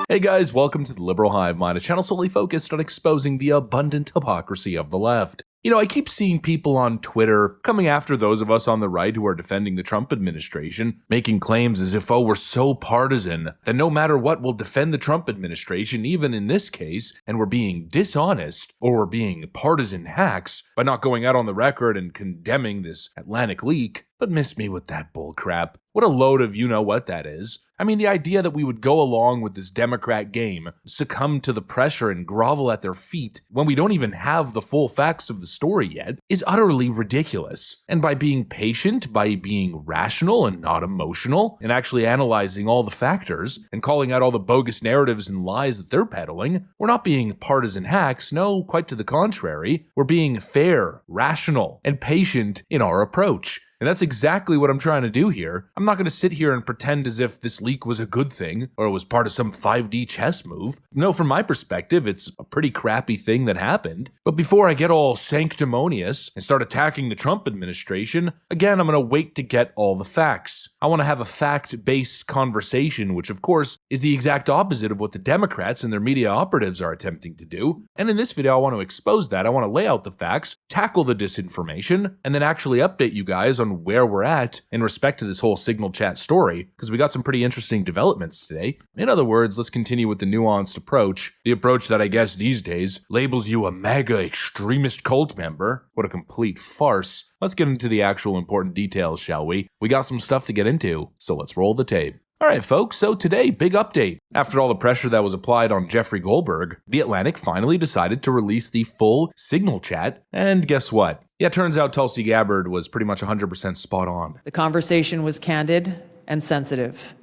Hey guys, welcome to the Liberal Hive Mind, a channel solely focused on exposing the abundant hypocrisy of the left. You know, I keep seeing people on Twitter coming after those of us on the right who are defending the Trump administration, making claims as if, oh, we're so partisan that no matter what, we'll defend the Trump administration, even in this case, and we're being dishonest or we're being partisan hacks by not going out on the record and condemning this Atlantic leak. But miss me with that bullcrap. What a load of you-know-what that is. I mean, the idea that we would go along with this Democrat game, succumb to the pressure and grovel at their feet when we don't even have the full facts of the story yet is utterly ridiculous. And by being patient, by being rational and not emotional, and actually analyzing all the factors and calling out all the bogus narratives and lies that they're peddling, we're not being partisan hacks, no, quite to the contrary. We're being fair, rational, and patient in our approach. And that's exactly what I'm trying to do here. I'm not going to sit here and pretend as if this leak was a good thing or it was part of some 5D chess move. No, from my perspective, it's a pretty crappy thing that happened. But before I get all sanctimonious and start attacking the Trump administration, again, I'm going to wait to get all the facts. I want to have a fact-based conversation, which of course is the exact opposite of what the Democrats and their media operatives are attempting to do. And in this video, I want to expose that. I want to lay out the facts, tackle the disinformation, and then actually update you guys on where we're at in respect to this whole Signal chat story, because we got some pretty interesting developments today. In other words, let's continue with the nuanced approach, the approach that I guess these days labels you a MAGA extremist cult member. What a complete farce. Let's get into the actual important details, shall we? We got some stuff to get into, so let's roll the tape. Alright folks, so today, big update. After all the pressure that was applied on Jeffrey Goldberg, The Atlantic finally decided to release the full Signal chat, and guess what? Yeah, it turns out Tulsi Gabbard was pretty much 100% spot on. The conversation was candid and sensitive,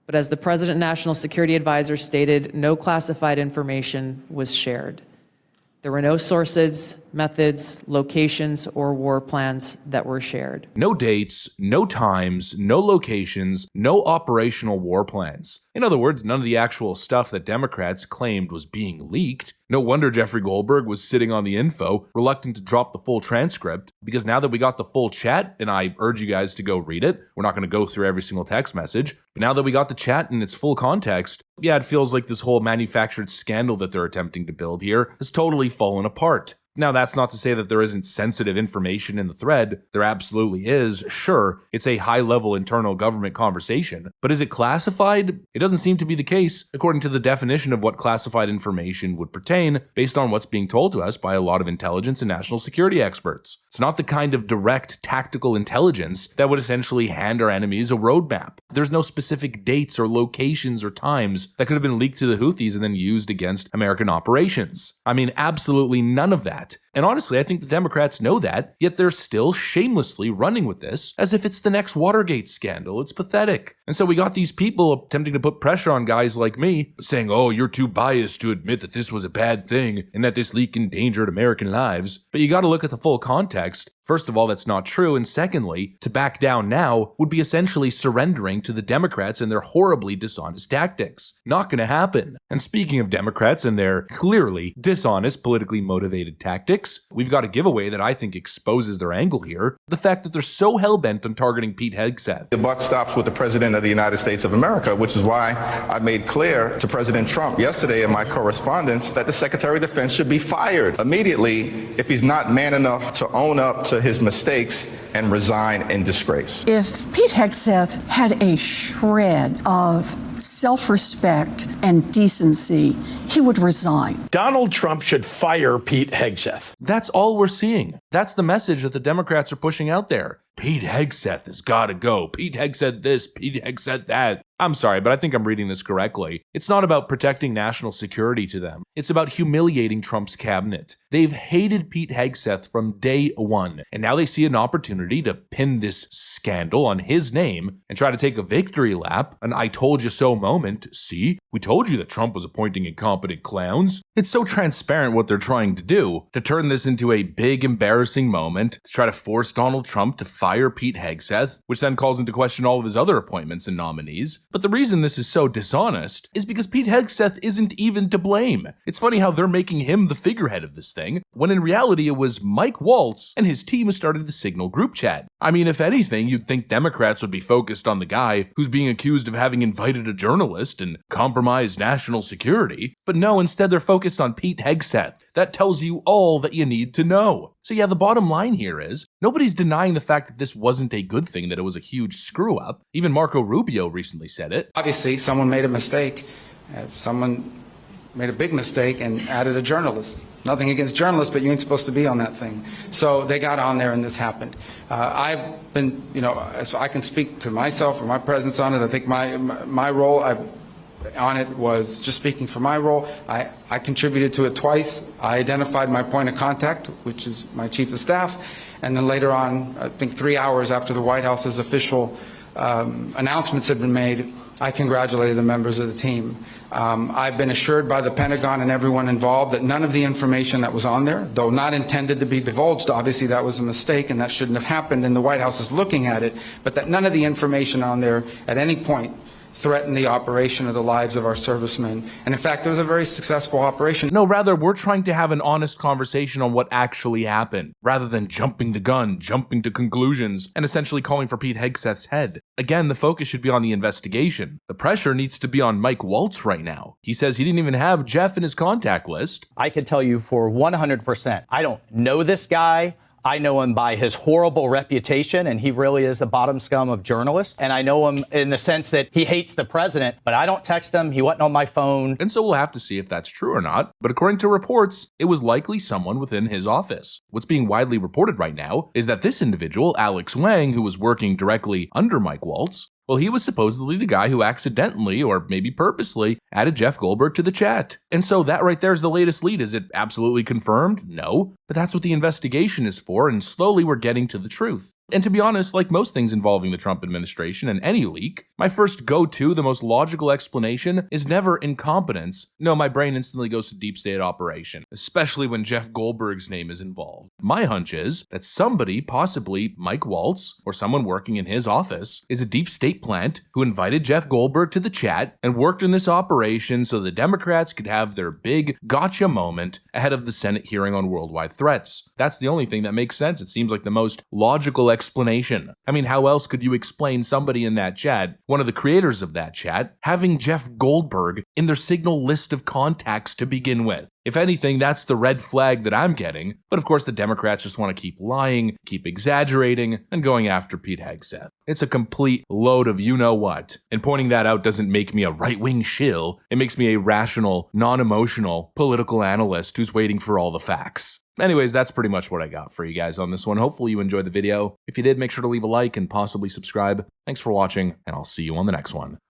but as the President National Security Advisor stated, no classified information was shared. There were no sources, methods, locations, or war plans that were shared. No dates, no times, no locations, no operational war plans. In other words, none of the actual stuff that Democrats claimed was being leaked. No wonder Jeffrey Goldberg was sitting on the info, reluctant to drop the full transcript, because now that we got the full chat, and I urge you guys to go read it, we're not going to go through every single text message, but now that we got the chat in its full context, yeah, it feels like this whole manufactured scandal that they're attempting to build here has totally fallen apart. Now, that's not to say that there isn't sensitive information in the thread. There absolutely is. Sure, it's a high-level internal government conversation, but is it classified? It doesn't seem to be the case, according to the definition of what classified information would pertain, based on what's being told to us by a lot of intelligence and national security experts. It's not the kind of direct tactical intelligence that would essentially hand our enemies a roadmap. There's no specific dates or locations or times that could have been leaked to the Houthis and then used against American operations. I mean, absolutely none of that. And honestly, I think the Democrats know that, yet they're still shamelessly running with this as if it's the next Watergate scandal. It's pathetic. And so we got these people attempting to put pressure on guys like me, saying, oh, you're too biased to admit that this was a bad thing and that this leak endangered American lives. But you gotta look at the full context. First of all, that's not true, and secondly, to back down now would be essentially surrendering to the Democrats and their horribly dishonest tactics. Not gonna happen. And speaking of Democrats and their clearly dishonest, politically motivated tactics, we've got a giveaway that I think exposes their angle here, the fact that they're so hell-bent on targeting Pete Hegseth. The buck stops with the President of the United States of America, which is why I made clear to President Trump yesterday in my correspondence that the Secretary of Defense should be fired immediately if he's not man enough to own up to his mistakes and resign in disgrace. If Pete Hegseth had a shred of self-respect and decency, he would resign. Donald Trump should fire Pete Hegseth. That's all we're seeing. That's the message that the Democrats are pushing out there. Pete Hegseth has got to go. Pete Hegseth this, Pete Hegseth that. I'm sorry, but I think I'm reading this correctly. It's not about protecting national security to them. It's about humiliating Trump's cabinet. They've hated Pete Hegseth from day one, and now they see an opportunity to pin this scandal on his name and try to take a victory lap, an I told you so moment. See, we told you that Trump was appointing incompetent clowns. It's so transparent what they're trying to do, to turn this into a big embarrassment embarrassing moment to try to force Donald Trump to fire Pete Hegseth, which then calls into question all of his other appointments and nominees. But the reason this is so dishonest is because Pete Hegseth isn't even to blame. It's funny how they're making him the figurehead of this thing, when in reality it was Mike Waltz and his team who started the Signal group chat. I mean, if anything, you'd think Democrats would be focused on the guy who's being accused of having invited a journalist and compromised national security, but no, instead they're focused on Pete Hegseth. That tells you all that you need to know. So yeah, the bottom line here is, nobody's denying the fact that this wasn't a good thing, that it was a huge screw-up. Even Marco Rubio recently said it. Obviously, someone made a mistake. Someone made a big mistake and added a journalist. Nothing against journalists, but you ain't supposed to be on that thing. So they got on there and this happened. I've been, so I can speak to myself or my presence on it. I think my role on it was just speaking for my role. I contributed to it twice. I identified my point of contact, which is my chief of staff. And then later on, I think 3 hours after the White House's official announcements had been made, I congratulated the members of the team. I've been assured by the Pentagon and everyone involved that none of the information that was on there, though not intended to be divulged, obviously that was a mistake and that shouldn't have happened, and the White House is looking at it, but that none of the information on there at any point threaten the operation of the lives of our servicemen. And in fact, it was a very successful operation. No, rather, we're trying to have an honest conversation on what actually happened, rather than jumping the gun, jumping to conclusions, and essentially calling for Pete Hegseth's head. Again, the focus should be on the investigation. The pressure needs to be on Mike Waltz right now. He says he didn't even have Jeff in his contact list. I can tell you for 100%, I don't know this guy. I know him by his horrible reputation, and he really is a bottom scum of journalists. And I know him in the sense that he hates the president, but I don't text him. He wasn't on my phone. And so we'll have to see if that's true or not. But according to reports, it was likely someone within his office. What's being widely reported right now is that this individual, Alex Wang, who was working directly under Mike Waltz, well, he was supposedly the guy who accidentally, or maybe purposely, added Jeff Goldberg to the chat. And so that right there is the latest lead. Is it absolutely confirmed? No. But that's what the investigation is for, and slowly we're getting to the truth. And to be honest, like most things involving the Trump administration and any leak, my first go-to, the most logical explanation, is never incompetence. No, my brain instantly goes to deep state operation, especially when Jeff Goldberg's name is involved. My hunch is that somebody, possibly Mike Waltz, or someone working in his office, is a deep state plant who invited Jeff Goldberg to the chat and worked in this operation so the Democrats could have their big gotcha moment ahead of the Senate hearing on worldwide threats. That's the only thing that makes sense. It seems like the most logical explanation. I mean, how else could you explain somebody in that chat, one of the creators of that chat, having Jeff Goldberg in their Signal list of contacts to begin with? If anything, that's the red flag that I'm getting. But of course, the Democrats just want to keep lying, keep exaggerating, and going after Pete Hegseth. It's a complete load of you-know-what. And pointing that out doesn't make me a right-wing shill. It makes me a rational, non-emotional political analyst who's waiting for all the facts. Anyways, that's pretty much what I got for you guys on this one. Hopefully you enjoyed the video. If you did, make sure to leave a like and possibly subscribe. Thanks for watching, and I'll see you on the next one.